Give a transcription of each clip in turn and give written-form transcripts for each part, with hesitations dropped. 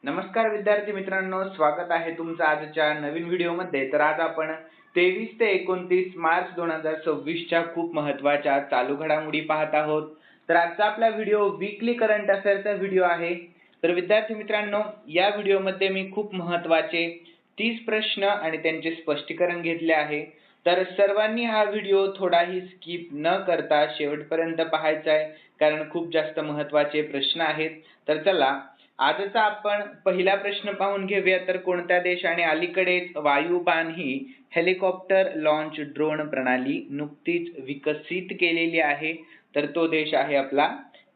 नमस्कार विद्यार्थी मित्रांनो, स्वागत आहे तुमचं आजच्या नवीन व्हिडिओमध्ये। तर आज आपण 23 ते 29 मार्च 2026 च्या खूप महत्त्वाच्या चालू घडामोडी पाहत आहोत। तर आजचा आपला व्हिडिओ वीकली करंट अफेअरचा व्हिडिओ आहे। तर विद्यार्थी मित्रांनो, या व्हिडिओमध्ये मी खूप महत्त्वाचे 30 प्रश्न आणि त्यांचे स्पष्टीकरण घेतले आहे। तर सर्वांनी हा व्हिडिओ थोडाही स्किप न करता शेवटपर्यंत पाहायचा आहे, कारण खूप जास्त महत्त्वाचे प्रश्न आहेत। तर चला आजचा आपण पहिला प्रश्न पाहून घेऊया। तर कोणत्या देशाने अलीकडेच वायुबाण ही हेलिकॉप्टर लॉन्च ड्रोन प्रणाली नुकतीच विकसित केलेली आहे? तर तो देश आहे आपला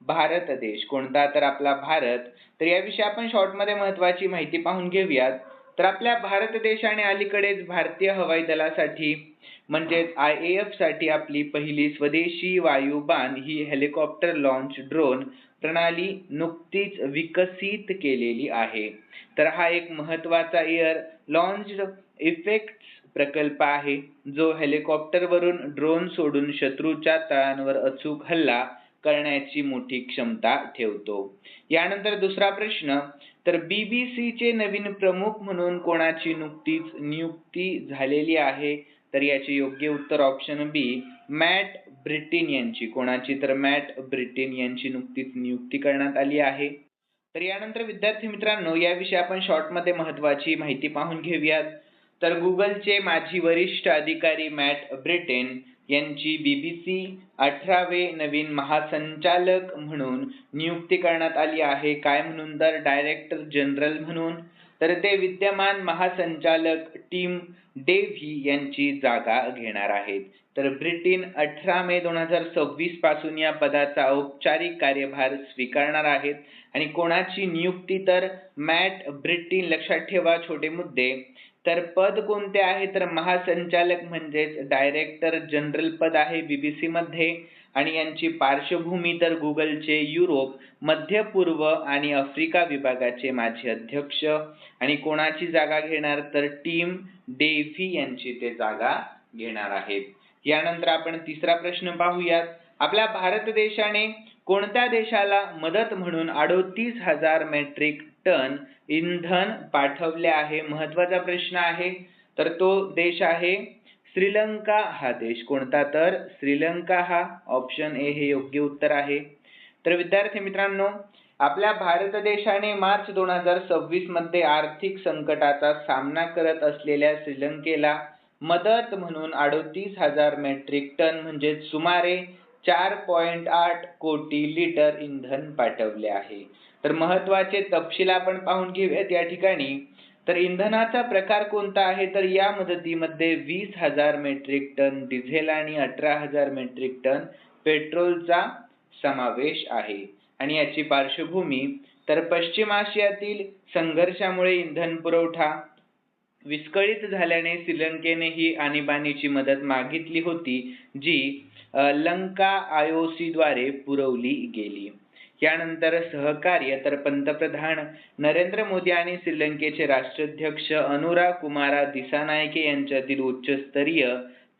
भारत देश। कोणता? तर आपला भारत। तर याविषयी आपण शॉर्टमध्ये महत्त्वाची माहिती पाहून घेऊयात। तर आपल्या भारत देशाने अलीकडेच भारतीय हवाई दलासाठी म्हणजेच IAF साठी आपली पहिली स्वदेशी वायुबाण ही हेलिकॉप्टर लॉन्च ड्रोन प्रणाली नुकतीच विकसित केलेली आहे। तर हा एक महत्त्वाचा एअर लॉन्च इफेक्ट्स प्रकल्प आहे, जो हेलिकॉप्टरवरून ड्रोन सोडून शत्रूच्या तळांवर अचूक हल्ला करण्याची मोठी क्षमता ठेवतो। यानंतर दुसरा प्रश्न, तर BBC चे नवीन प्रमुख म्हणून कोणाची नुकतीच नियुक्ती झालेली आहे? तर याचे योग्य उत्तर ऑप्शन बी, मॅट ब्रिटिन यांची। कोणाची? तर मॅट ब्रिटिन यांची नुकतीच नियुक्ती करण्यात आली आहे। तर यानंतर विद्यार्थी मित्रांनो, याविषयी आपण शॉर्टमध्ये महत्त्वाची माहिती पाहून घेऊयात। तर गुगलचे माजी वरिष्ठ अधिकारी मॅट ब्रिटिन यांची BBC 18वे नवीन महासंचालक म्हणून नियुक्ती करण्यात आली आहे। काय म्हणून? तर डायरेक्टर जनरल म्हणून। तर ते विद्यमान महासंचालक टिम डेव्ही यांची जागा घेणार आहेत। तर ब्रिटिन 18 मे 2026 पासून या पदाचा औपचारिक कार्यभार स्वीकारणार आहेत। आणि कोणाची नियुक्ती? तर मॅट ब्रिटिन। लक्षात ठेवा छोटे मुद्दे। तर पद कोणते आहे? तर महासंचालक म्हणजेच डायरेक्टर जनरल पद आहे BBC मध्ये। आणि यांची पार्श्वभूमी तर गुगलचे युरोप, मध्य पूर्व आणि आफ्रिका विभागाचे माजी अध्यक्ष। आणि कोणाची जागा घेणार? तर टिम डेव्ही यांची ते जागा घेणार आहेत। यानंतर आपण तिसरा प्रश्न पाहूयात। आपल्या भारत देशाने कोणत्या देशाला मदत म्हणून 38,000 मेट्रिक टन इंधन पाठवले आहे? महत्त्वाचा प्रश्न आहे। तर तो देश आहे श्रीलंका हा देश। कोणता? तर श्रीलंका हा ऑप्शन ए हे योग्य उत्तर आहे। तर विद्यार्थी मित्रांनो, आपल्या भारत देशाने मार्च 2026 मध्ये आर्थिक संकटाचा सामना करत असलेल्या श्रीलंकेला मदत म्हणून 38,000 मेट्रिक टन म्हणजे सुमारे 4.8 कोटी लिटर इंधन पाठवले आहे। तर महत्त्वाचे तपशील आपण पाहून घेऊयात या ठिकाणी। तर इंधनाचा प्रकार कोणता आहे? तर या मदतीमध्ये 20,000 मेट्रिक टन डिझेल आणि 18,000 मेट्रिक टन पेट्रोलचा समावेश आहे। आणि याची पार्श्वभूमी तर पश्चिम आशियातील संघर्षामुळे इंधन पुरवठा विस्कळीत झाल्याने श्रीलंकेने ही आणीबाणीची मदत मागितली होती, जी लंका IOC द्वारे पुरवली गेली। यानंतर सहकार्य तर पंतप्रधान नरेंद्र मोदी आणि श्रीलंकेचे राष्ट्राध्यक्ष अनुराकुमारा दिसानायके यांच्यातील उच्चस्तरीय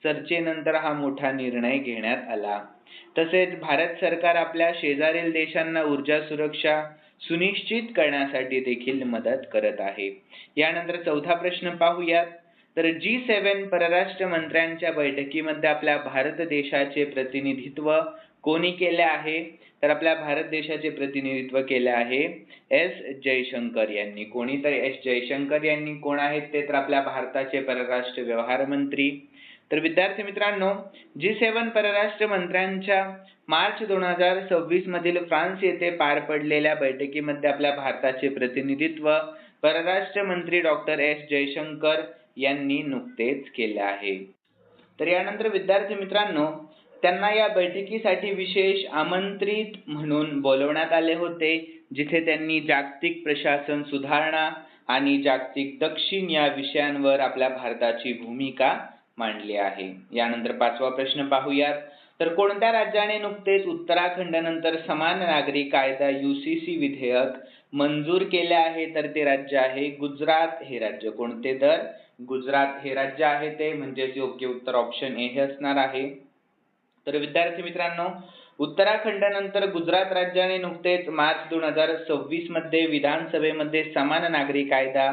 चर्चेनंतर हा मोठा निर्णय घेण्यात आला। तसेच भारत सरकार आपल्या शेजारील देशांना ऊर्जा सुरक्षा सुनिश्चित करण्यासाठी देखील मदत करत आहे। यानंतर चौथा प्रश्न पाहूयात। तर G7 परराष्ट्र मंत्र्यांच्या बैठकीमध्ये आपल्या भारत देशाचे प्रतिनिधित्व कोणी केले आहे? तर आपल्या भारत देशाचे प्रतिनिधित्व केले आहे S जयशंकर यांनी। कोणी? तर S जयशंकर यांनी। कोण आहेत ते? तर आपल्या भारताचे परराष्ट्र व्यवहार मंत्री। तर विद्यार्थी मित्रांनो, G7 परराष्ट्र मंत्र्यांच्या मार्च 2026 मधील फ्रान्स येथे पार पडलेल्या बैठकीमध्ये आपल्या भारताचे प्रतिनिधित्व परराष्ट्र मंत्री डॉक्टर S जयशंकर यांनी नुकतेच केले आहे। तर यानंतर विद्यार्थी मित्रांनो, त्यांना या बैठकीसाठी विशेष आमंत्रित म्हणून बोलवण्यात आले होते, जिथे त्यांनी जागतिक प्रशासन सुधारणा आणि जागतिक दक्षिण या विषयांवर आपल्या भारताची भूमिका मांडली आहे। यानंतर पाचवा प्रश्न पाहूयात। तर कोणत्या राज्याने नुकतेच उत्तराखंडनंतर समान नागरी कायदा UCC विधेयक मंजूर केले आहे? तर ते राज्य आहे गुजरात हे राज्य। कोणते? तर गुजरात हे राज्य आहे ते, म्हणजेच योग्य उत्तर ऑप्शन ए हे असणार आहे। तर विद्यार्थी मित्रांनो, उत्तराखंडनंतर गुजरात राज्याने नुकतेच मार्च 2026 मध्ये विधानसभेमध्ये समान नागरी कायदा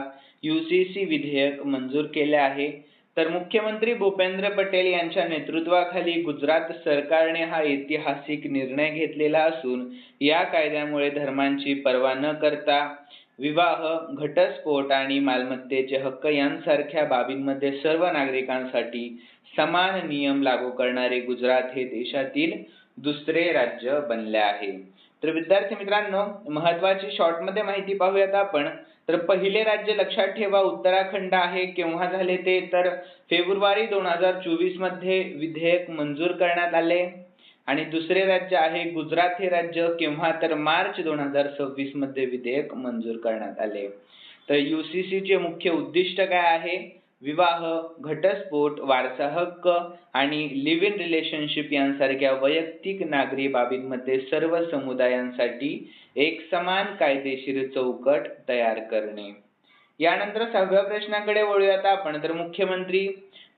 UCC विधेयक मंजूर केले आहे। तर मुख्यमंत्री भूपेंद्र पटेल यांच्या नेतृत्वाखाली गुजरात सरकारने हा ऐतिहासिक निर्णय घेतलेला असून या कायद्यामुळे धर्मांची पर्वा न करता विवाह, घटस्फोट आणि मालमत्तेचे हक्क यांसारख्या बाबींमध्ये सर्व नागरिकांसाठी समान नियम लागू करणारे गुजरात हे देशातील दुसरे राज्य बनले आहे। तर विद्यार्थी मित्रांनो, महत्त्वाची शॉर्टमध्ये माहिती पाहूयात आपण। तर पहिले राज्य लक्षात ठेवा उत्तराखंड आहे। केव्हा झाले ते? तर फेब्रुवारी 2024 मध्ये विधेयक मंजूर करण्यात आले। आणि दुसरे राज्य आहे गुजरात हे राज्य केव्हा? तर मार्च 2026 मध्ये विधेयक मंजूर करण्यात आले। तर UCC चे मुख्य उद्दिष्ट काय आहे? विवाह, घटस्फोट, वारसा हक्क आणि लिव्ह इन रिलेशनशिप यांसारख्या वैयक्तिक नागरी बाबींमध्ये सर्व समुदायांसाठी एक समान कायदेशीर चौकट तयार करणे। यानंतर 6व्या प्रश्नाकडे वळूयात आपण। तर मुख्यमंत्री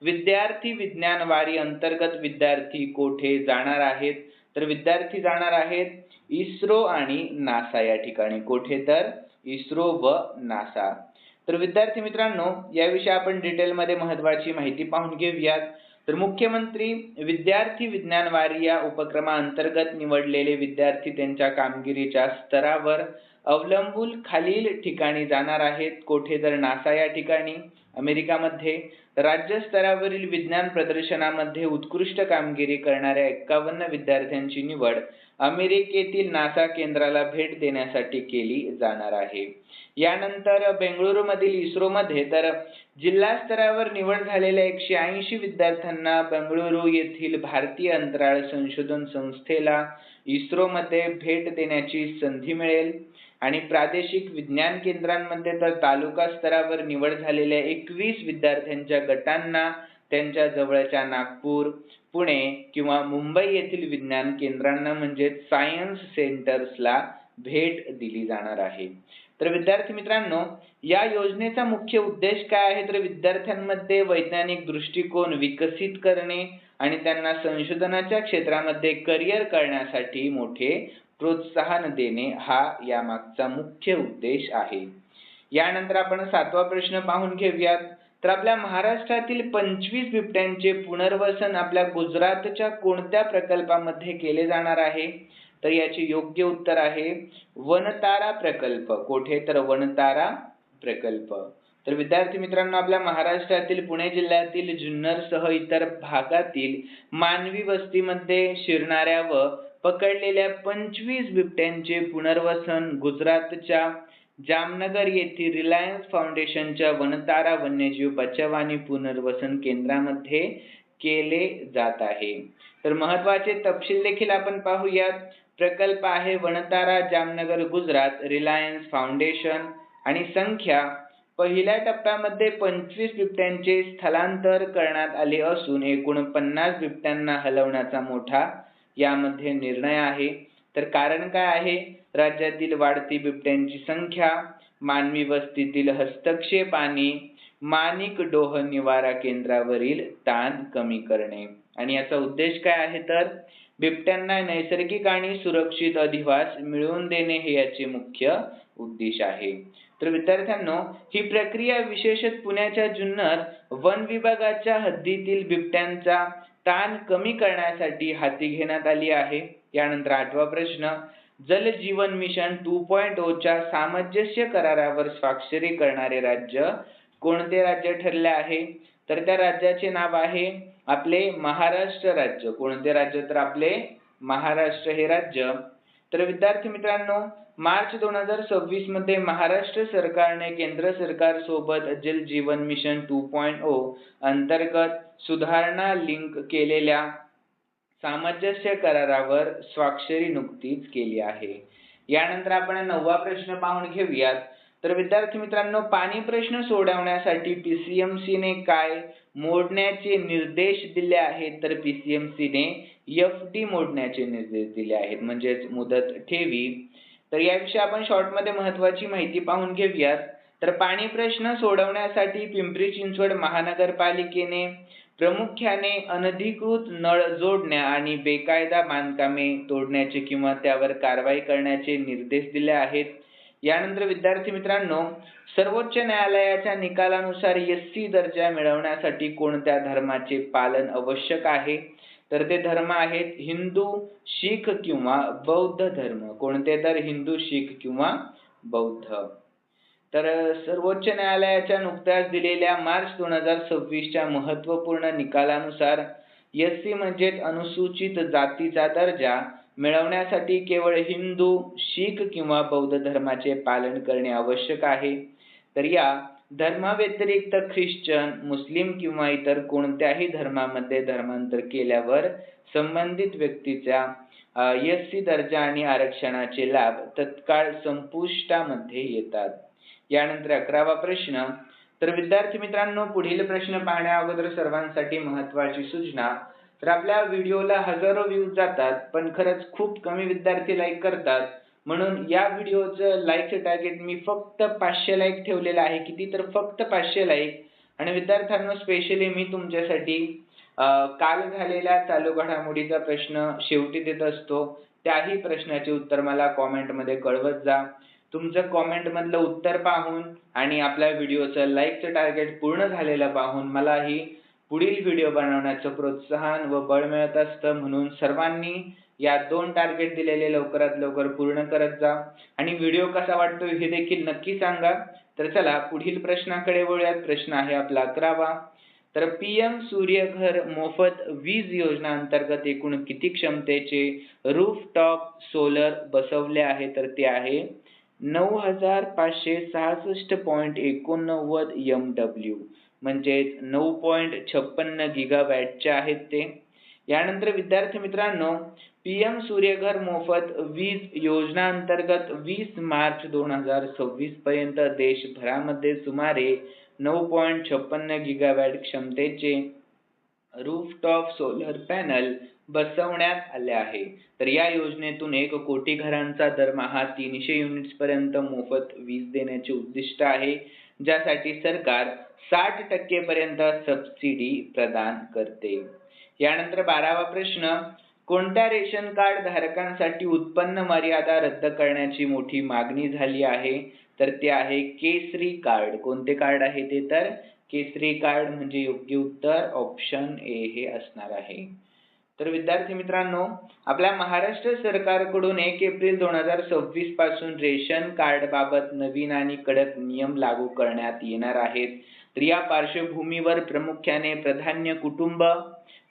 विद्यार्थी विज्ञान वारी अंतर्गत विद्यार्थी कोठे जाणार आहेत? तर विद्यार्थी जाणार आहेत इस्रो आणि नासा या ठिकाणी। कोठे? तर इस्रो व नासा। तर विद्यार्थी मित्रांनो, याविषयी आपण डिटेलमध्ये महत्त्वाची माहिती पाहून घेऊयात। तर मुख्यमंत्री विद्यार्थी विज्ञान वारी या उपक्रमाअंतर्गत निवडलेले विद्यार्थी त्यांच्या कामगिरीच्या स्तरावर अवलंबून खालील ठिकाणी जाणार आहेत। कोठे? तर नासा या ठिकाणी अमेरिकामध्ये। राज्य स्तरावरील विज्ञान प्रदर्शनामध्ये उत्कृष्ट कामगिरी करणाऱ्या 51 विद्यार्थ्यांची निवड अमेरिकेतील नासा केंद्राला भेट देण्यासाठी केली जाणार आहे। यानंतर बेंगळुरू मधील इस्रोमध्ये तर जिल्हा स्तरावर निवड झालेल्या 180 विद्यार्थ्यांना बेंगळुरू येथील भारतीय अंतराळ संशोधन संस्थेला इस्रोमध्ये भेट देण्याची संधी मिळेल। आणि प्रादेशिक विज्ञान केंद्रांमध्ये तर तालुका स्तरावर निवड झालेल्या 21 विद्यार्थ्यांच्या गटांना त्यांच्या जवळच्या नागपूर, पुणे किंवा मुंबई येथील विज्ञान केंद्रांना म्हणजे सायन्स सेंटर्सला भेट दिली जाणार आहे। तर विद्यार्थी मित्रांनो, या योजनेचा मुख्य उद्देश काय आहे? तर विद्यार्थ्यांमध्ये वैज्ञानिक दृष्टिकोन विकसित करणे आणि त्यांना संशोधनाच्या क्षेत्रामध्ये करिअर करण्यासाठी मोठे प्रोत्साहन देणे हा यामागचा मुख्य उद्देश आहे। यानंतर आपण 7वा प्रश्न पाहून घेऊयात। तर आपल्या महाराष्ट्रातील 25 बिबट्यांचे पुनर्वसन आपल्या गुजरातच्या कोणत्या प्रकल्पामध्ये केले जाणार आहे? तर याचे योग्य उत्तर आहे वनतारा प्रकल्प। कोठे? तर वनतारा प्रकल्प। तर विद्यार्थी मित्रांनो, आपल्या महाराष्ट्रातील पुणे जिल्ह्यातील जुन्नर सह इतर भागातील मानवी वस्तीमध्ये शिरणाऱ्या व पकडलेल्या 25 बिबट्यांचे पुनर्वसन गुजरातच्या जामनगर येथील रिलायन्स फाउंडेशनच्या वनतारा वन्यजीव बचाव आणि पुनर्वसन केंद्रामध्ये केले जात आहे। तर महत्त्वाचे तपशील देखील आपण पाहूयात। प्रकल्प आहे वनतारा, जामनगर, गुजरात, रिलायन्स फाउंडेशन। आणि संख्या, पहिल्या टप्प्यामध्ये 25 बिबट्यांचे स्थलांतर करण्यात आले असून एकूण 50 बिबट्यांना हलवण्याचा मोठा यामध्ये निर्णय आहे। तर कारण काय आहे? राज्यातील वाढती बिबट्यांची संख्या, मानवी वस्तीतील हस्तक्षेप आणि माणिकडोह निवारा केंद्रावरील ताण कमी करणे। आणि याचा उद्देश काय आहे? तर बिबट्यांना नैसर्गिक आणि सुरक्षित अधिवास मिळवून देणे हे याचे मुख्य उद्देश आहे। तर विद्यार्थ्यांनो, ही प्रक्रिया विशेषतः पुण्याच्या जुन्नर वन विभागाच्या हद्दीतील बिबट्यांचा ताण कमी करण्यासाठी हाती घेण्यात आली आहे। यानंतर 8वा प्रश्न, जल जीवन मिशन 2.0 च्या सामंजस्य करारावर स्वाक्षरी करणारे राज्य कोणते राज्य ठरले आहे? तर त्या राज्याचे नाव आहे आपले महाराष्ट्र राज्य। कोणते राज्य? तर आपले महाराष्ट्र हे राज्य। तर विद्यार्थी मित्रांनो, मार्च 2026 मध्ये महाराष्ट्र सरकारने केंद्र सरकार सोबत जल जीवन मिशन 2.0 अंतर्गत सुधारणा लिंक केलेल्या सामंजस्य करारावर स्वाक्षरी नुकतीच केली आहे। यानंतर आपण 9वा प्रश्न पाहून घेऊयात। तर विद्यार्थी मित्रांनो, पाणी प्रश्न सोडवण्यासाठी PCMC ने काय मोडण्याचे निर्देश दिले आहेत? तर PCMC ने FD मोडण्याचे निर्देश दिले आहेत, म्हणजेच मुदत ठेवी। तर याविषयी आपण शॉर्टमध्ये महत्त्वाची माहिती पाहून घेऊयात। तर पाणी प्रश्न सोडवण्यासाठी पिंपरी चिंचवड महानगरपालिकेने प्रामुख्याने अनधिकृत नळ जोडण्या आणि बेकायदा बांधकामे तोडण्याचे किंवा त्यावर कारवाई करण्याचे निर्देश दिले आहेत. यानंतर विद्यार्थी मित्रांनो, सर्वोच्च न्यायालयाच्या निकालानुसार SC दर्जा मिळवण्यासाठी कोणत्या धर्माचे पालन आवश्यक आहे? तर ते धर्म आहेत हिंदू, शीख किंवा बौद्ध धर्म. कोणते तर हिंदू, शीख किंवा बौद्ध. तर सर्वोच्च न्यायालयाच्या नुकत्याच दिलेल्या मार्च 2026च्या महत्त्वपूर्ण निकालानुसार SC म्हणजेच अनुसूचित जातीचा दर्जा मिळवण्यासाठी केवळ हिंदू, शीख किंवा बौद्ध धर्माचे पालन करणे आवश्यक आहे. तर या धर्माव्यतिरिक्त ख्रिश्चन, मुस्लिम किंवा इतर कोणत्याही धर्मामध्ये धर्मांतर केल्यावर संबंधित व्यक्तीच्या SC दर्जा आणि आरक्षणाचे लाभ तत्काळ संपुष्टामध्ये येतात. यानंतर 11वा प्रश्न. तर विद्यार्थी मित्रांनो, पुढील प्रश्न पाहण्या अगोदर सर्वांसाठी महत्त्वाची सूचना. तर आपल्या व्हिडिओला हजारो व्ह्यूज जातात, पण खरंच खूप कमी विद्यार्थी लाईक करतात. म्हणून या व्हिडिओचं लाईकचं टार्गेट मी फक्त 500 लाईक ठेवलेलं आहे. किती? तर फक्त 500 लाईक. आणि विद्यार्थ्यांनो, स्पेशली मी तुमच्यासाठी काल झालेल्या चालू घडामोडीचा प्रश्न शेवटी देत असतो. त्याही प्रश्नाचे उत्तर मला कॉमेंटमध्ये कळवत जा. तुमचं कॉमेंटमधलं उत्तर पाहून आणि आपल्या व्हिडिओचं लाईकचं टार्गेट पूर्ण झालेलं पाहून मलाही पुढील व्हिडिओ बनवण्याचं प्रोत्साहन व बळ मिळत असतं. म्हणून सर्वांनी या 2 टार्गेट दिलेले लवकरात लवकर पूर्ण करत जा. आणि व्हिडिओ कसा वाटतोय हे देखील नक्की सांगा. तर चला पुढील प्रश्नाकडे वळूयात. प्रश्न आहे आपला 11वा. तर PM सूर्यघर मोफत वीज योजना अंतर्गत एकूण किती क्षमतेचे रूफटॉप सोलर बसवले आहे? तर ते आहे 9566.89 MW, म्हणजेच 9.56 गीगावॅटचे आहेत ते. यानंतर विद्यार्थी मित्रांनो, PM सूर्यघर मोफत वीज योजना अंतर्गत 20 मार्च 2026 पर्यंत देशभरामध्ये सुमारे 9.56 गीगावॅट क्षमतेचे रूफटॉप सोलर पॅनल बसवण्यात आले आहे. तर या योजनेतून 1 कोटी घरांचा दरमहा 300 युनिट्स पर्यंत मोफत वीज देण्याचे उद्दिष्ट आहे, ज्यासाठी सरकार 60% पर्यंत सबसिडी प्रदान करते. यानंतर 12वा प्रश्न. कोणत्या रेशन कार्ड धारकांसाठी उत्पन्न मर्यादा रद्द करण्याची मोठी मागणी झाली आहे? तर ते आहे केसरी कार्ड. कोणते कार्ड आहे ते? तर केसरी कार्ड. म्हणजे योग्य उत्तर ऑप्शन ए हे असणार आहे. तर विद्यार्थी मित्रांनो, आपल्या महाराष्ट्र सरकारकडून 1 एप्रिल 2026 पासून रेशन कार्ड बाबत नवीन आणि कडक नियम लागू करण्यात येणार आहेत. तर या पार्श्वभूमीवर प्रामुख्याने प्राधान्य कुटुंब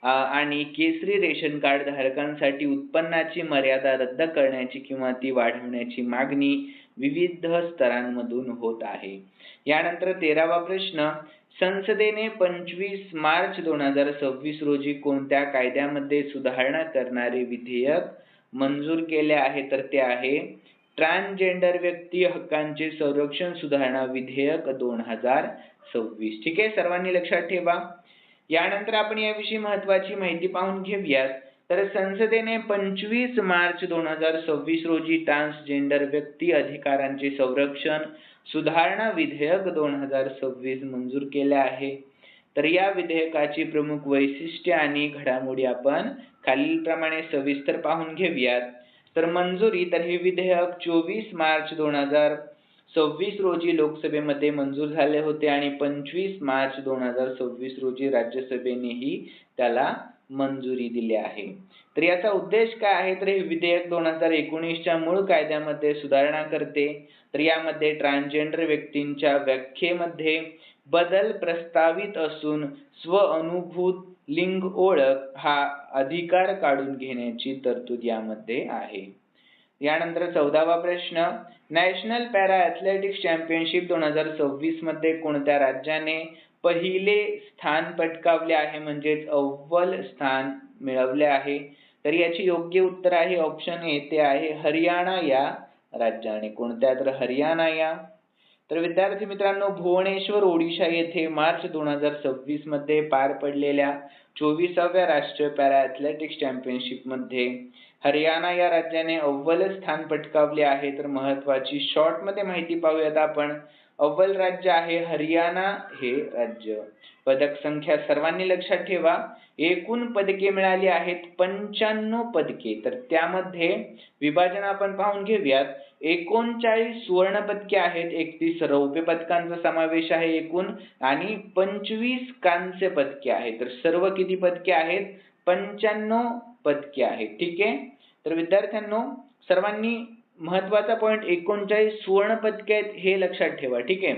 आणि केसरी रेशन कार्ड धारकांसाठी उत्पन्नाची मर्यादा रद्द करण्याची किंवा ती वाढवण्याची मागणी विविध स्तरांमधून होत आहे. यानंतर 13वा प्रश्न. संसदेने 25 मार्च 2026 रोजी कोणत्या कायद्यामध्ये सुधारणा करणारे विधेयक मंजूर केले आहे? तर ते आहे ट्रान्सजेंडर व्यक्ती हक्कांचे संरक्षण सुधारणा विधेयक 2026. ठीक आहे, सर्वांनी लक्षात ठेवा. यानंतर आपण याविषयी महत्त्वाची माहिती पाहून घेऊयात. तर संसदेने 25 मार्च 2026 रोजी ट्रान्सजेंडर व्यक्ती अधिकारांचे संरक्षण सुधारणा विधेयक 2026 मंजूर केले आहे. तर या विधेयकाची प्रमुख वैशिष्ट्ये आणि घडामोडी आपण खालीलप्रमाणे सविस्तर पाहून घेऊयात. तर मंजुरी. तर हे विधेयक 24 मार्च 2026 रोजी लोकसभेमध्ये मंजूर झाले होते आणि 25 मार्च 2026 रोजी राज्यसभेनेही त्याला मंजुरी दिली आहे. तर याचा उद्देश काय आहे? तर हे विधेयक 2019च्या मूळ कायद्यामध्ये सुधारणा करते. तर यामध्ये ट्रान्सजेंडर व्यक्तींच्या व्याख्येमध्ये बदल प्रस्तावित असून स्वअनुभूत लिंग ओळख हा अधिकार काढून घेण्याची तरतूद यामध्ये आहे. यानंतर 14वा प्रश्न. नॅशनल पॅरा ॲथलेटिक्स चॅम्पियनशिप 2026 मध्ये कोणत्या राज्याने पहिले स्थान पटकावले आहे? म्हणजेच अव्वल स्थान मिळवले आहे? तर याची योग्य उत्तर आहे ऑप्शन ए, ते आहे हरियाणा या राज्याने. कोणत्या? तर हरियाणा या. तर विद्यार्थी मित्रांनो, भुवनेश्वर ओडिशा येथे मार्च 2026 मध्ये पार पडलेल्या 24व्या राष्ट्रीय पॅरा ॲथलेटिक्स चॅम्पियनशिप मध्ये हरियाणा या राज्याने अव्वल स्थान पटकावले आहे. तर महत्त्वाची शॉर्ट मध्ये माहिती पाहूयात आपण. अव्वल राज्य आहे हरियाणा हे राज्य. पदक संख्या सर्वांनी लक्षात ठेवा. एकूण पदके मिळाली आहेत 95 पदके. तर त्यामध्ये विभाजन आपण पाहून घेऊयात. 39 सुवर्ण पदके आहेत, 31 रौप्य पदकांचा समावेश आहे एकूण आणि 25 कांस्य पदके आहेत. तर सर्व किती पदके आहेत? 95 पदके आहेत. ठीक आहे. तर विद्यार्थ्यांनो सर्वांनी महत्वाचा पॉइंट 39 सुवर्ण पदके आहेत हे लक्षात ठेवा. ठीक आहे.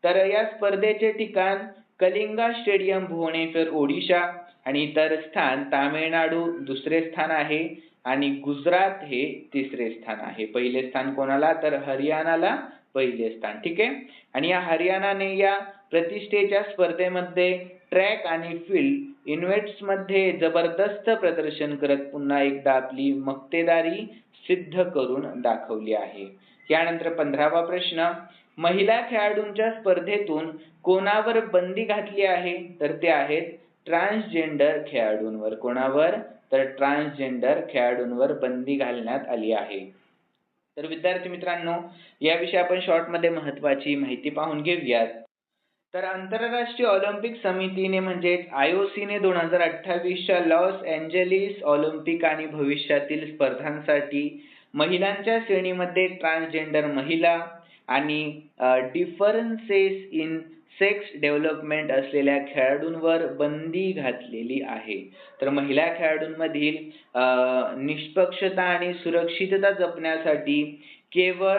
तर या स्पर्धेचे ठिकाण कलिंगा स्टेडियम भुवनेश्वर ओडिशा आणि इतर स्थान तामिळनाडू दुसरे स्थान आहे आणि गुजरात हे तिसरे स्थान आहे. पहिले स्थान कोणाला? तर हरियाणाला पहिले स्थान. ठीक आहे. आणि या हरियाणाने या प्रतिष्ठेच्या स्पर्धेमध्ये ट्रॅक आणि फील्ड इव्हेंट्स मध्ये जबरदस्त प्रदर्शन करत पुन्हा एकदा आपली मक्तेदारी सिद्ध करून दाखवली आहे. यानंतर 15वा प्रश्न, महिला खेळाडूंच्या स्पर्धेतून कोणावर बंदी घातली आहे? तर ते आहेत ट्रान्सजेंडर खेळाडूंवर. कोणावर? तर ट्रान्सजेंडर खेळाडूंवर बंदी घालण्यात आली आहे. तर विद्यार्थी मित्रांनो याविषयी आपण शॉर्ट मध्ये महत्वाची माहिती पाहून घेऊयात. तर आंतरराष्ट्रीय ऑलिम्पिक समितीने म्हणजेच IOC ने 2028च्या लॉस एंजेलिस ऑलिम्पिक आणि भविष्यातील स्पर्धांसाठी महिलांच्या श्रेणीमध्ये ट्रान्सजेंडर महिला आणि डिफरन्सेस इन सेक्स डेव्हलपमेंट असलेल्या खेळाडूंवर बंदी घातलेली आहे. तर महिला खेळाडूंमधील निष्पक्षता आणि सुरक्षितता जपण्यासाठी केवळ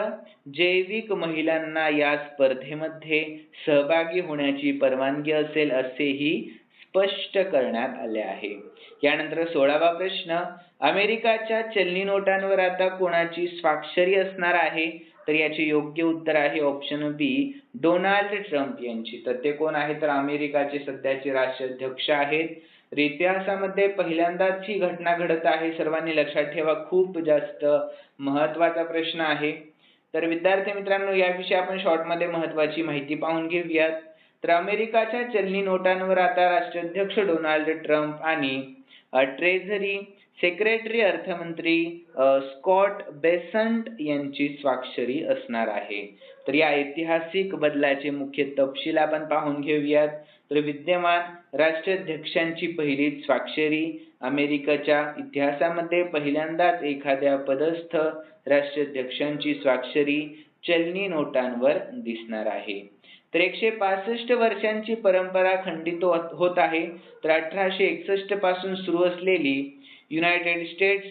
जैविक महिलांना या स्पर्धेमध्ये सहभागी होण्याची परवानगी असेल असेही स्पष्ट करण्यात आले आहे. यानंतर 16वा प्रश्न, अमेरिकाच्या चलनी नोटांवर आता कोणाची स्वाक्षरी असणार आहे? तर याचे योग्य उत्तर आहे ऑप्शन बी, डोनाल्ड ट्रम्प यांची. तर ते कोण आहे? तर अमेरिकाचे सध्याचे राष्ट्राध्यक्ष आहेत. तर इतिहासामध्ये पहिल्यांदाच ही घटना घडत आहे. सर्वांनी लक्षात ठेवा, खूप जास्त महत्वाचा प्रश्न आहे. तर विद्यार्थी मित्रांनो याविषयी आपण शॉर्ट मध्ये महत्वाची माहिती पाहून घेऊयात. तर अमेरिकाच्या चलनी नोटांवर आता राष्ट्राध्यक्ष डोनाल्ड ट्रम्प आणि ट्रेझरी सेक्रेटरी अर्थमंत्री स्कॉट बेसंट यांची स्वाक्षरी असणार आहे. तर या ऐतिहासिक बदलाचे मुख्य तपशील आपण पाहून घेऊयात. तर विद्यमान राष्ट्राध्यक्षांची पहिलीच स्वाक्षरी. अमेरिकेच्या इतिहासामध्ये पहिल्यांदाच एखाद्या पदस्थ राष्ट्राध्यक्षांची स्वाक्षरी चलनी नोटांवर दिसणार आहे. तर 165 वर्षांची परंपरा खंडित होत आहे. तर 1861 पासून सुरू असलेली युनायटेड स्टेट्स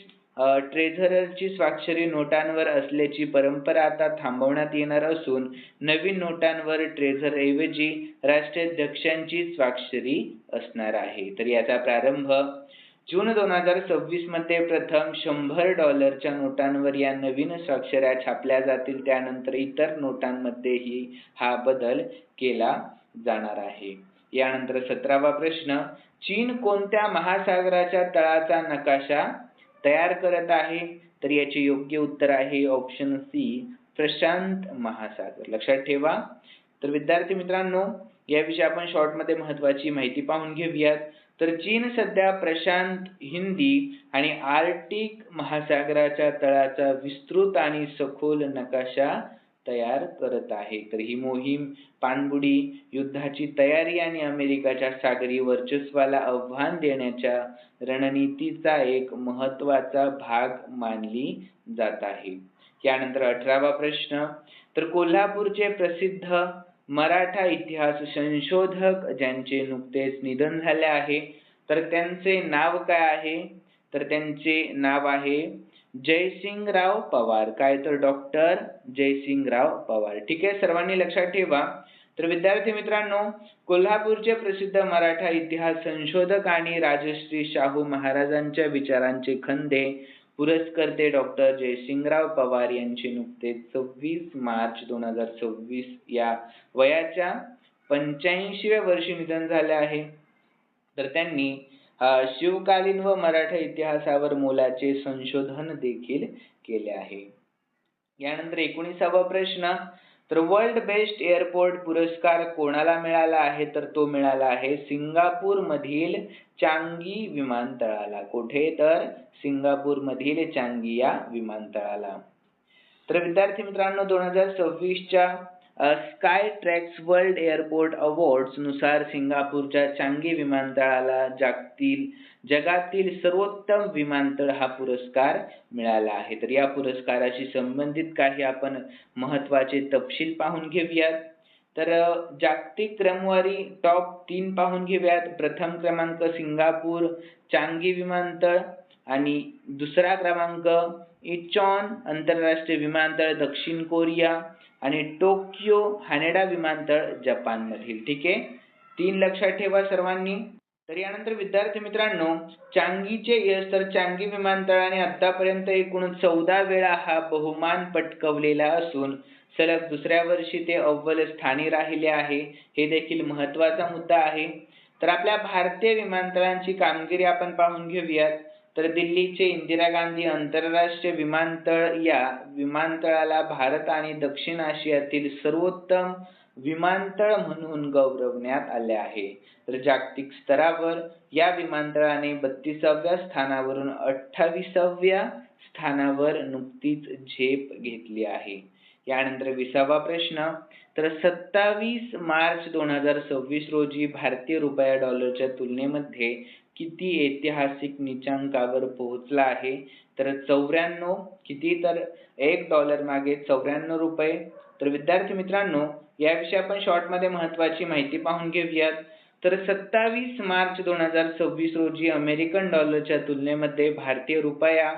ट्रेझररची स्वाक्षरी नोटांवर असल्याची परंपरा आता थांबवण्यात येणार असून नवीन नोटांवर ट्रेझर ऐवजी राष्ट्राध्यक्षांची स्वाक्षरी असणार आहे. तर याचा प्रारंभ जून 2026 मध्ये प्रथम $100 नोटांवर या नवीन स्वाक्षऱ्या छापल्या जातील. त्यानंतर इतर नोटांमध्येही हा बदल केला जाणार आहे. यानंतर 17वा प्रश्न, चीन कोणत्या महासागराच्या तळाचा नकाशा तयार करत आहे? तर याचे योग्य उत्तर आहे ऑप्शन सी, प्रशांत महासागर. लक्षात ठेवा. तर विद्यार्थी मित्रांनो याविषयी आपण शॉर्ट मध्ये महत्वाची माहिती पाहून घेऊयात. तर चीन सध्या प्रशांत, हिंदी आणि आर्क्टिक महासागराच्या तळाचा विस्तृत आणि सखोल नकाशा तयार करत आहे. तर ही मोहीम पाणबुडी युद्धाची तयारी आणि अमेरिकेच्या सागरी वर्चस्वाला आव्हान देण्याच्या रणनीतीचा एक महत्वाचा भाग मानली जात आहे. यानंतर 18वा प्रश्न, तर कोल्हापूरचे प्रसिद्ध मराठा इतिहास संशोधक ज्यांचे नुकतेच निधन झाले आहे तर त्यांचे नाव काय आहे? तर त्यांचे नाव आहे जयसिंगराव पवार. काय? तर डॉक्टर जयसिंगराव पवार. ठीक आहे. सर्वांनी लक्षात ठेवा. तर विद्यार्थी मित्रांनो कोल्हापूरचे प्रसिद्ध मराठा इतिहास संशोधक आणि राजश्री शाहू महाराजांच्या विचारांचे खंदे पुरस्कर्ते डॉक्टर जयसिंगराव पवार यांचे नुकतेच 26 मार्च 2026 या वयाच्या 85व्या वर्षी निधन झाले आहे. तर त्यांनी शिवकालीन व मराठा इतिहासावर मोलाचे संशोधन देखील केले आहे. यानंतर 19वा प्रश्न, तर वर्ल्ड बेस्ट एअरपोर्ट पुरस्कार कोणाला मिळाला आहे? तर तो मिळाला आहे सिंगापूर मधील चांगी विमानतळाला. कुठे? तर सिंगापूर मधील चांगी या विमानतळाला. तर विद्यार्थी मित्रांनो 2026च्या Skytrax world airport awards नुसार सिंगापूरच्या चांगी विमानतळाला जगातील सर्वोत्तम विमानतळ हा पुरस्कार मिळाला आहे. तर या पुरस्काराशी संबंधित काही आपण महत्त्वाचे तपशील पाहून घेऊयात. तर जागतिक क्रमवारी टॉप 3 पाहून घेऊयात. प्रथम क्रमांक सिंगापूर चांगी विमानतळ आणि दुसरा क्रमांक इंचॉन आंतरराष्ट्रीय विमानतळ दक्षिण कोरिया आणि टोकियो हानेडा विमानतळ जपान मधील. ठीक आहे, 3 लक्षात ठेवा सर्वांनी. तर यानंतर विद्यार्थी मित्रांनो, चांगीचे यश तर चांगी विमानतळाने आतापर्यंत एकूण 14 वेळा हा बहुमान पटकावलेला असून सलग दुसऱ्या वर्षी ते अव्वल स्थानी राहिले आहे. हे देखील महत्त्वाचा मुद्दा आहे. तर आपल्या भारतीय विमानतळांची कामगिरी आपण पाहून घेऊयात. तर दिल्लीचे इंदिरा गांधी आंतरराष्ट्रीय विमानतळ या विमानतळाला भारत आणि दक्षिण आशियातील सर्वोत्तम विमानतळ म्हणून गौरवण्यात आले आहे. तर जागतिक स्तरावर या विमानतळाने 32व्या स्थानावरून 28व्या स्थानावर नुकतीच झेप घेतली आहे. यानंतर 20वा प्रश्न. तर 27 मार्च 2026 रोजी भारतीय रुपया डॉलरच्या तुलनेमध्ये किती ऐतिहासिक नीचांकावर पोहोचला आहे? तर 94. किती? तर $1 मागे 94 रुपये. तर विद्यार्थी मित्रांनो, याविषयी आपण शॉर्टमध्ये महत्त्वाची माहिती पाहून घेऊयात. तर 27 मार्च 2026 रोजी अमेरिकन डॉलरच्या तुलनेमध्ये भारतीय रुपया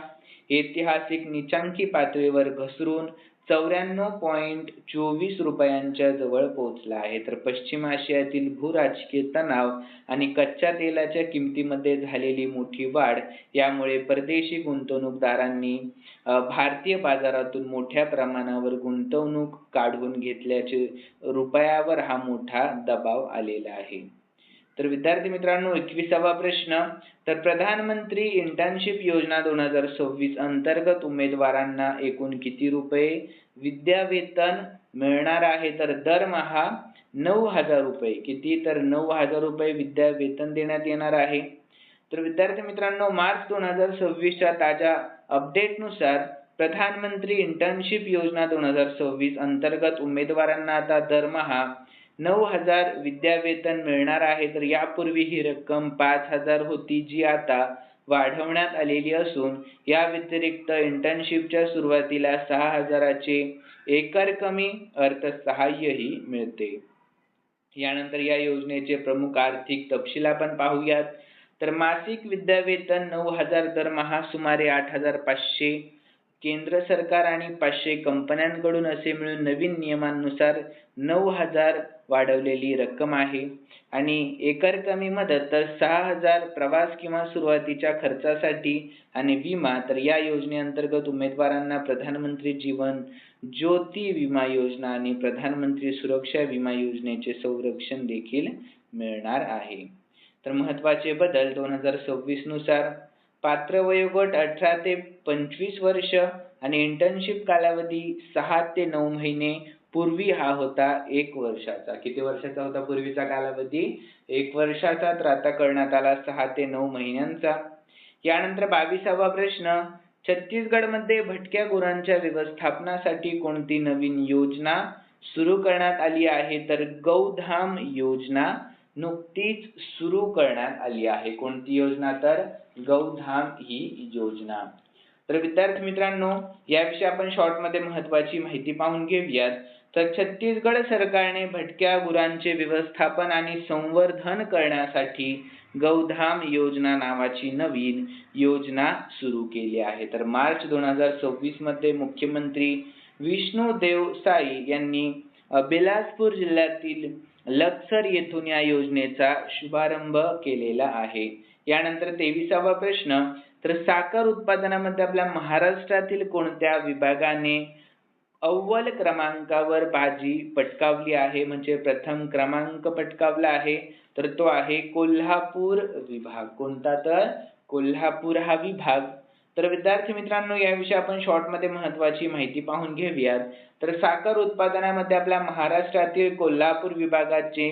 ऐतिहासिक नीचांकी पातळीवर घसरून 94.24 रुपयांच्या जवळ पोहोचला आहे. तर पश्चिम आशियातील भूराजकीय तणाव आणि कच्च्या तेलाच्या किमतीमध्ये झालेली मोठी वाढ यामुळे परदेशी गुंतवणूकदारांनी भारतीय बाजारातून मोठ्या प्रमाणावर गुंतवणूक काढून घेतल्याचे रुपयावर हा मोठा दबाव आलेला आहे. तर विद्यार्थी मित्रांनो, 21वा प्रश्न. तर प्रधानमंत्री इंटर्नशिप योजना 2026 अंतर्गत उमेदवारांना एकूण किती रुपये विद्यावेतन मिळणार आहे? तर दरमहा 9,000 रुपये. किती? तर 9,000 रुपये विद्यावेतन देण्यात येणार आहे. तर विद्यार्थी मित्रांनो, मार्च 2026च्या ताज्या अपडेटनुसार प्रधानमंत्री इंटर्नशिप योजना 2026 अंतर्गत उमेदवारांना आता दरमहा 9,000 विद्यावेतन मिळणार आहे. तर यापूर्वी ही रक्कम 5,000 होती, जी आता वाढवण्यात आलेली असून या व्यतिरिक्त इंटर्नशिपच्या सुरुवातीला 6,000चे एकरकमी अर्थसहाय्यही मिळते. यानंतर या योजनेचे प्रमुख आर्थिक तपशील आपण पाहूयात. तर मासिक विद्यावेतन 9,000 दरमहा सुमारे 8,500 केंद्र सरकार आणि 500 कंपन्यांकडून असे मिळून नवीन नियमांनुसार 9,000 वाढवलेली रक्कम आहे. आणि एकरकमी मदत तर 6,000 प्रवास किंवा सुरुवातीच्या खर्चासाठी आणि विमा. तर या योजनेअंतर्गत उमेदवारांना प्रधानमंत्री जीवन ज्योती विमा योजना आणि प्रधानमंत्री सुरक्षा विमा योजनेचे संरक्षण देखील मिळणार आहे. तर महत्त्वाचे बदल 2026 नुसार पात्र वयोगट 18 ते 25 वर्ष आणि इंटर्नशिप कालावधी 6 ते 9 महिने. पूर्वी हा होता 1 वर्षाचा. किती वर्षाचा होता पूर्वीचा कालावधी? 1 वर्षाचा. तर आता करण्यात आला 6 ते 9 महिन्यांचा. यानंतर 22वा प्रश्न. छत्तीसगडमध्ये भटक्या गुरांच्या व्यवस्थापनासाठी कोणती नवीन योजना सुरू करण्यात आली आहे? तर गौधाम योजना नुकतीच सुरू करण्यात आली आहे. कोणती योजना? तर गौधाम ही योजना. तर विद्यार्थी मित्रांनो, याविषयी आपण शॉर्टमध्ये महत्त्वाची माहिती पाहून घेऊयात. तर छत्तीसगड सरकारने भटक्या गुरांचे व्यवस्थापन आणि संवर्धन करण्यासाठी गौधाम योजना नावाची नवीन योजना सुरू केली आहे. तर मार्च 2026 मध्ये मुख्यमंत्री विष्णुदेव साई यांनी बिलासपूर जिल्ह्यातील लक्सर येथून या योजनेचा शुभारंभ केलेला आहे. यानंतर 23वा प्रश्न. तर साखर उत्पादनामध्ये आपल्या महाराष्ट्रातील कोणत्या विभागाने अव्वल क्रमांकावर बाजी पटकावली आहे? म्हणजे प्रथम क्रमांक पटकावला आहे. तर तो आहे कोल्हापूर विभाग. कोणता? तर कोल्हापूर हा विभाग. तर विद्यार्थी मित्रांनो, याविषयी आपण शॉर्टमध्ये महत्त्वाची माहिती पाहून घेऊयात. तर साखर उत्पादनामध्ये आपल्या महाराष्ट्रातील कोल्हापूर विभागाचे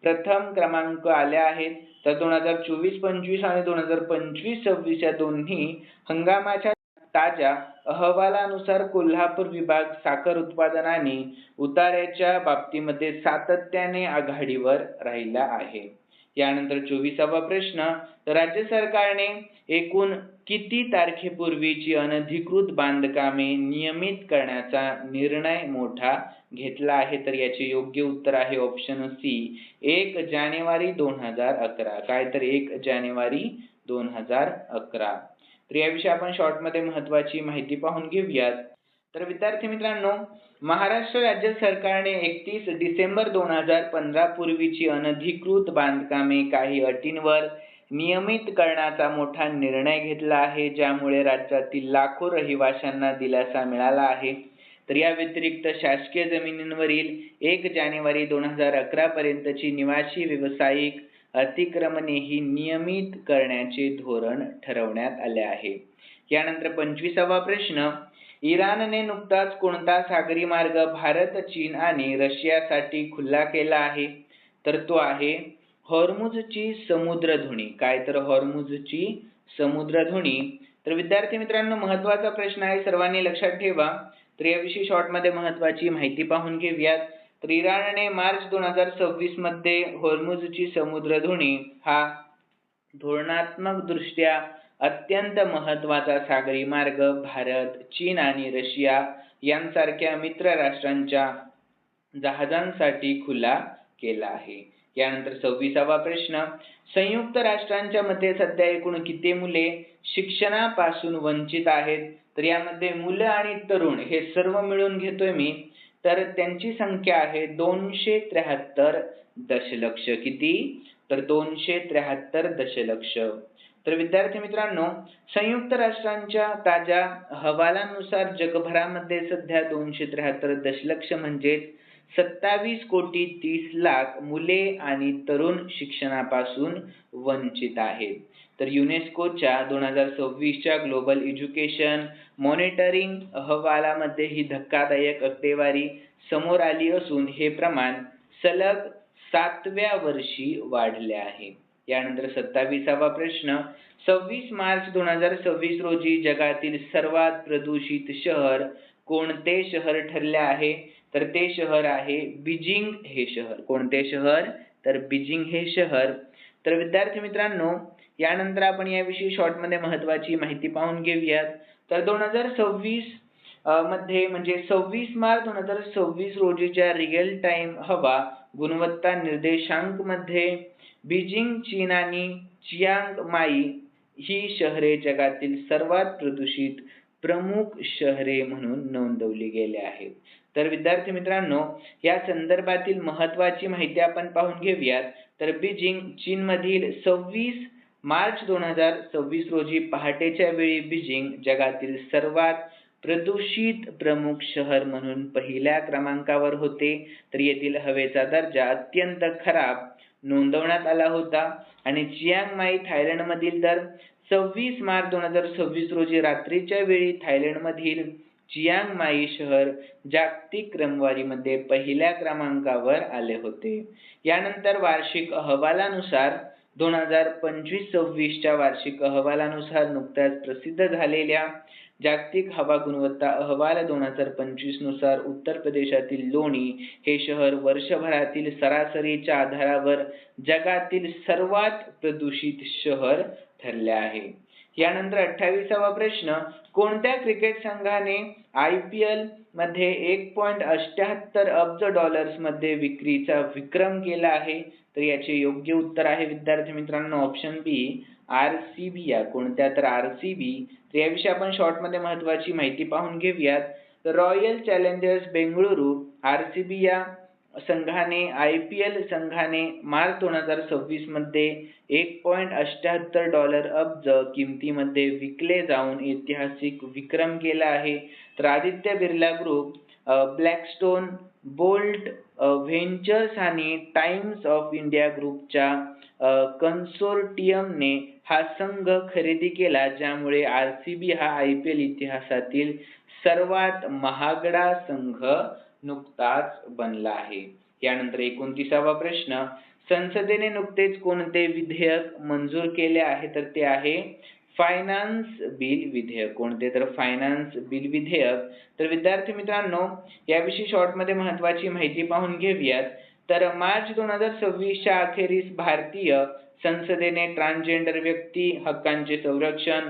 प्रथम क्रमांक आले आहेत. तर 2024-25 आणि 2025-26 या दोन्ही हंगामाच्या ताज्या अहवालानुसार कोल्हापूर विभाग साखर उत्पादन आणि उताऱ्याच्या बाबतीमध्ये सातत्याने आघाडीवर राहिला आहे. यानंतर 24वा प्रश्न, राज्य सरकारने एकूण किती तारखेपूर्वीची अनधिकृत बांधकामे नियमित करण्याचा निर्णय मोठा घेतला आहे? तर याचे योग्य उत्तर आहे ऑप्शन सी 1 जानेवारी 2011. काय तर 1 जानेवारी 2011. तर याविषयी आपण शॉर्ट मध्ये महत्त्वाची माहिती पाहून घेऊयात. तर विद्यार्थी मित्रांनो, महाराष्ट्र राज्य सरकारने 31 डिसेंबर 2015 पूर्वीची अनधिकृत बांधकामे काही अटींवर नियमित करण्याचा मोठा निर्णय घेतला आहे, ज्यामुळे राज्यातील लाखो रहिवाशांना दिलासा मिळाला आहे. तर या व्यतिरिक्त शासकीय जमिनींवरील 1 जानेवारी 2011 पर्यंतची निवासी व्यावसायिक अतिक्रमणेही नियमित करण्याचे धोरण ठरवण्यात आले आहे. यानंतर 25वा प्रश्न, इराणने नुकताच कोणता सागरी मार्ग भारत, चीन आणि रशियासाठी खुला केला आहे? तर तो आहे हॉर्मुझची समुद्रधुनी. काय तर हॉर्मुझची समुद्रधुनी. तर विद्यार्थी मित्रांनो, महत्त्वाचा प्रश्न आहे, सर्वांनी लक्षात ठेवा. तर याविषयी शॉर्ट मध्ये महत्त्वाची माहिती पाहून घेऊयात. तर इराणने मार्च 2026 मध्ये हॉर्मुझची समुद्रधुनी हा धोरणात्मक दृष्ट्या अत्यंत महत्त्वाचा सागरी मार्ग भारत, चीन आणि रशिया यांसारख्या मित्र राष्ट्रांच्या जहाजांसाठी खुला केला आहे. यानंतर 26वा प्रश्न, संयुक्त राष्ट्रांच्या मते सध्या एकूण किती मुले शिक्षणापासून वंचित आहेत? तर यामध्ये मुलं आणि तरुण हे सर्व मिळून घेतोय मी, तर त्यांची संख्या आहे 273 दशलक्ष. किती? तर 273 दशलक्ष. तर विद्यार्थी मित्रांनो, संयुक्त राष्ट्रांच्या ताज्या अहवालानुसार जगभरामध्ये सध्या 273 दशलक्ष म्हणजे 27,30,00,000 मुले आणि तरुण शिक्षणापासून वंचित आहेत. तर युनेस्कोच्या 2026च्या ग्लोबल एज्युकेशन मॉनिटरिंग अहवालामध्ये ही धक्कादायक आकडेवारी समोर आली असून हे प्रमाण सलग 7व्या वर्षी वाढले आहे. यानंतर 27वा प्रश्न, 26 मार्च 2026 रोजी जगातील सर्वात प्रदूषित शहर कोणते शहर ठरले आहे? तर ते शहर आहे बीजिंग हे शहर. कोणते शहर? तर बीजिंग हे शहर. तर विद्यार्थी मित्रांनो, यानंतर आपण याविषयी शॉर्ट मध्ये महत्त्वाची माहिती पाहून घेऊयात. तर 2026 मध्ये म्हणजे 26 मार्च 2026 रोजीच्या रिअल टाइम हवा गुणवत्ता निर्देशांक मध्ये बीजिंग, चीन आणि चियांग माई ही शहरे जगातील सर्वात प्रदूषित प्रमुख शहरे म्हणून नोंदवली गेली आहेत. तर विद्यार्थी मित्रांनो, या संदर्भातील महत्त्वाची माहिती आपण पाहून घेऊयात. तर बीजिंग चीनमधील 26 मार्च 2026 रोजी पहाटेच्या वेळी बीजिंग जगातील सर्वात प्रदूषित प्रमुख शहर म्हणून पहिल्या क्रमांकावर होते. तर येथील हवेचा दर्जा अत्यंत खराब नोंदवण्यात आला होता. आणि चियांग माई थायलंडमधील तर 26 मार्च 2026 रोजी रात्रीच्या वेळी थायलंडमधील चियांग माई शहर जागतिक क्रमवारीमध्ये पहिल्या क्रमांकावर आले होते. यानंतर वार्षिक अहवालानुसार 2025-26च्या वार्षिक अहवालानुसार नुकत्याच प्रसिद्ध झालेल्या जागतिक हवा गुणवत्ता अहवाल 2025 नुसार उत्तर प्रदेशातील लोणी हे शहर वर्षभरातील सरासरीच्या आधारावर जगातील सर्वात प्रदूषित शहर ठरले आहे. यानंतर 28वा प्रश्न, कोणत्या क्रिकेट संघाने IPL मध्ये 1.78 अब्ज डॉलर्स मध्ये विक्रीचा विक्रम केला आहे? तर याचे योग्य उत्तर आहे विद्यार्थी मित्रांनो ऑप्शन बी RCB. या कोणत्या? तर RCB. तर याविषयी आपण शॉर्ट मध्ये महत्त्वाची माहिती पाहून घेऊयात. तर रॉयल चॅलेंजर्स बेंगळुरू RCB या संघाने IPL संघाने मार्च 2026 मध्ये 1.78 डॉलर अब्ज किमतीमध्ये विकले जाऊन ऐतिहासिक विक्रम केला आहे. तर Aditya Birla group, Blackstone, Bolt ventures आणि टाइम्स ऑफ इंडिया ग्रुपच्या कन्सोर्टियमने हा संघ खरेदी केला, ज्यामुळे RCB हा IPL इतिहासातील सर्वात महागडा संघ नुकताच बनला आहे. यानंतर 29वा प्रश्न, संसदेने नुकतेच कोणते विधेयक मंजूर केले आहे? तर ते आहे फायनान्स बिल विधेयक. कोणते? तर फायनान्स बिल विधेयक. तर विद्यार्थी मित्रांनो, याविषयी शॉर्टमध्ये महत्त्वाची माहिती पाहून घेऊयात. तर मार्च 2026च्या अखेरीस भारतीय संसदेने ट्रान्सजेंडर व्यक्ती हक्कांचे संरक्षण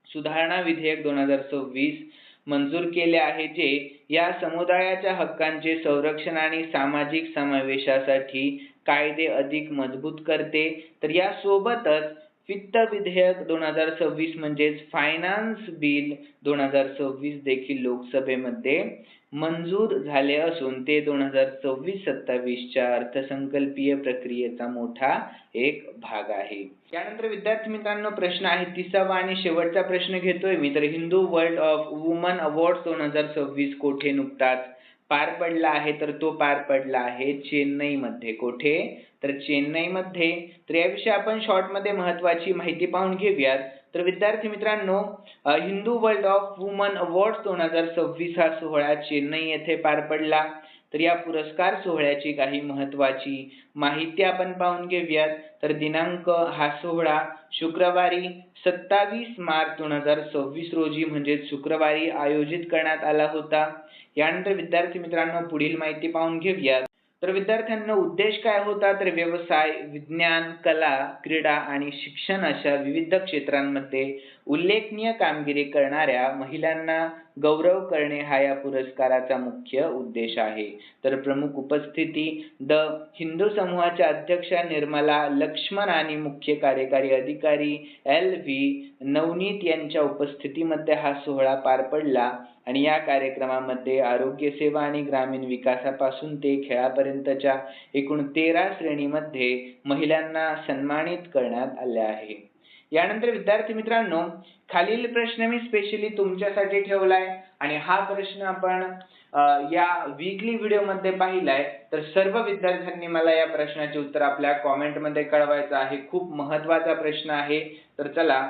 सुधारणा विधेयक 2026 मंजूर केले आहे, जे या समुदायाच्या हक्कांचे संरक्षण आणि सामाजिक समावेशासाठी कायदे अधिक मजबूत करते. तर यासोबतच वित्त विधेयक 2026 म्हणजेच फायनान्स बिल 2026 देखील लोकसभेमध्ये मंजूर झाले असून ते 2026-27च्या अर्थसंकल्पीय प्रक्रियेचा मोठा एक भाग आहे. त्यानंतर विद्यार्थी मित्रांनो, प्रश्न आहे 30वा आणि शेवटचा प्रश्न घेतोय मी. तर Hindu world of woman awards 2026 कोठे नुकताच पार पडला आहे? तर तो पार पडला आहे चेन्नईमध्ये. कोठे? तर चेन्नईमध्ये. तर याविषयी आपण शॉर्टमध्ये महत्त्वाची माहिती पाहून घेऊयात. तर विद्यार्थी मित्रांनो, Hindu world of woman awards 2026 हा सोहळा चेन्नई येथे पार पडला. तर या पुरस्कार सोहळ्याची काही महत्त्वाची माहिती आपण पाहून घेऊयात. तर दिनांक हा सोहळा शुक्रवारी 27 मार्च 2026 रोजी म्हणजेच शुक्रवारी आयोजित करण्यात आला होता. यानंतर विद्यार्थी मित्रांनो, पुढील माहिती पाहून घेऊयात. तर विद्यार्थ्यांना उद्देश काय होता? तर व्यवसाय, विज्ञान, कला, क्रीडा आणि शिक्षण अशा विविध क्षेत्रांमध्ये उल्लेखनीय कामगिरी करणाऱ्या महिलांना गौरव करणे हा या पुरस्काराचा मुख्य उद्देश आहे. तर प्रमुख उपस्थिती द हिंदू समूहाच्या अध्यक्षा निर्मला लक्ष्मण आणि मुख्य कार्यकारी अधिकारी LV नवनीत यांच्या उपस्थितीमध्ये हा सोहळा पार पडला आणि या कार्यक्रमामध्ये आरोग्य सेवा आणि ग्रामीण विकासापासून ते खेळापर्यंतच्या एकूण 13 श्रेणीमध्ये महिलांना सन्मानित करण्यात आले आहे. यानंतर विद्यार्थी मित्रांनो, खालील प्रश्न मी स्पेशली तुमच्यासाठी ठेवलाय आणि हा प्रश्न आपण या वीकली व्हिडिओमध्ये पाहिलाय. तर सर्व विद्यार्थ्यांनी मला या प्रश्नाचे उत्तर आपल्या कॉमेंटमध्ये कळवायचं आहे. खूप महत्त्वाचा प्रश्न आहे. तर चला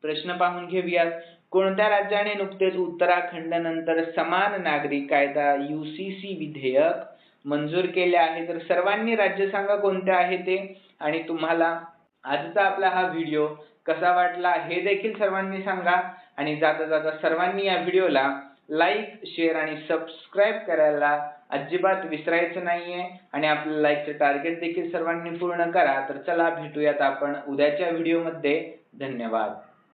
प्रश्न पाहून घेऊयात. कोणत्या राज्याने नुकतेच उत्तराखंड नंतर समान नागरी कायदा UCC विधेयक मंजूर केले आहे? तर सर्वांनी राज्य सांगा कोणते आहे ते. आणि तुम्हाला आजचा आपला हा व्हिडिओ कसा वाटला हे देखील सर्वांनी सांगा. आणि जाता जाता सर्वांनी या व्हिडिओला लाईक, शेअर आणि सबस्क्राईब करायला अजिबात विसरायचं नाहीये. आणि आपलं लाईकचं टार्गेट देखील सर्वांनी पूर्ण करा. तर चला भेटूयात आपण उद्याच्या व्हिडिओमध्ये. धन्यवाद.